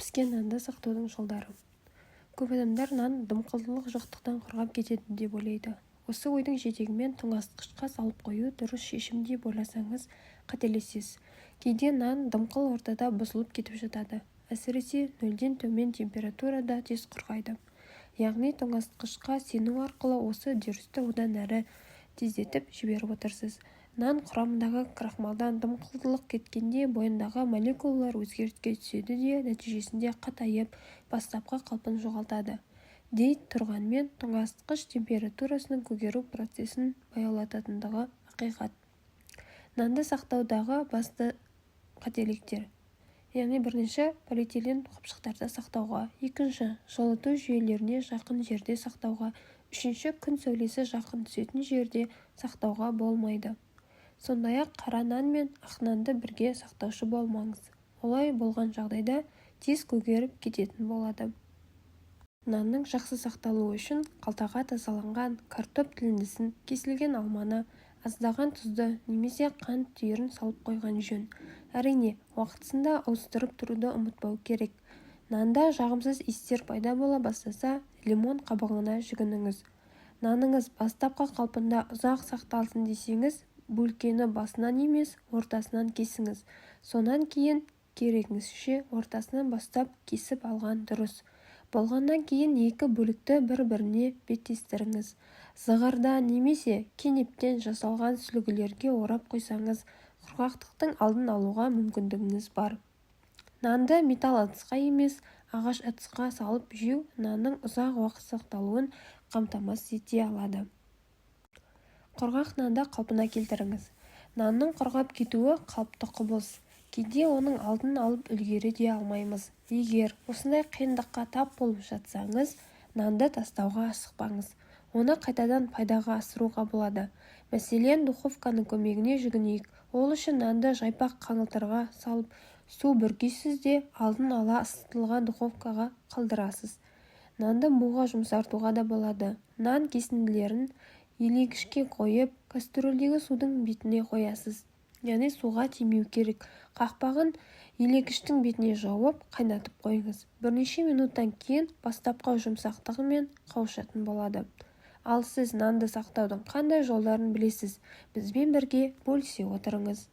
піскен нанды сақтаудың жолдары. Көп адамдар нан дымқылдылық жоқтықтан құрғап кетеді деп ойлайды. Осы ойдың жетегімен тоңазытқышқа салып қою дұрыс шешім деп ойласаңыз қателесесіз. Кейде нан дымқыл ортада бұзылып кетіп жатады. Әсіресе 0-ден төмен температурада тез құрғайды. Яғни тоңазытқышқа сену арқылы осы үдерісті одан әрі тездетіп жіберіп отырсыз. Нан құрамындағы крахмалдан дымқылдылық кеткенде бойындағы молекулалар өзгеріске түседі де нәтижесінде қатайып, бастапқы қалпын жоғалтады. Дей тұрғанмен тоңазытқыш температурасының көгеру процесін баяулататындығы ақиқат. Нанды сақтаудағы басты қателіктер. Яғни бірінші, полиэтилен қапшықтарда сақтауға, екінші, жылыту жүйелеріне жақын жерде сақтауға, үшінші, күн сәулесі жақын түсетін жерде сақтауға болмайды. Сондай-ақ қара нан мен ақ нанды бірге сақтаушы болмаңыз. Олай болған жағдайда тез көгеріп кететін болады. Нанның жақсы сақталуы үшін қалтаға тазаланған картоп тіліндісін, кесілген алманы, аздаған тұзды немесе қант түйірін салып қойған жөн. Әрине, уақытысында ауыстырып тұруды ұмытпау керек. Нанда жағымсыз иістер пайда бола бастаса, лимон қабығына жүгініңіз. Наныңыз бастапқы қалпында ұзақ сақталсын десеңіз, бөлкені басынан емес, ортасынан кесіңіз. Сонан кейін керегіңізше ортасынан бастап кесіп алған дұрыс. Болғаннан кейін екі бөлікті бір-біріне беттестіріңіз. Зығырдан немесе кенептен жасалған сүлгілерге орап қойсаңыз, құрғақтықтың алдын алуға мүмкіндігіңіз бар. Нанды металл ыдысқа емес, ағаш ыдысқа салып жеу нанның ұзақ уақыт сақталуын қамтамасыз ете алады. Құрғақ нанды қалпына келтіріңіз. Нанның құрғап кетуі қалыпты құбылыс. Кейде оның алдын алып үлгере де алмаймыз. Егер осындай қиындыққа тап болып жатсаңыз, нанды тастауға асықпаңыз. Оны қайтадан пайдаға асыруға болады. Мәселен, духовканың көмегіне жүгінейік. Ол үшін нанды жайпақ қаңылтырға салып, су бүркейсіз де алдын ала ысытылған духовкаға қалдырасыз. Нанды буға жұмсартуға да болады. Нан кесінділерін елегішке қойып, кастрөлдегі судың бетіне қоясыз. Яғни суға тимеу керек. Қақпағын елегіштің бетіне жауып, қайнатып қойыңыз. Бірнеше минуттан кейін бастапқы жұмсақтығымен қауышатын болады. Ал сіз нанды сақтаудың қандай жолдарын білесіз? Бізбен бірге бөлісе отырыңыз.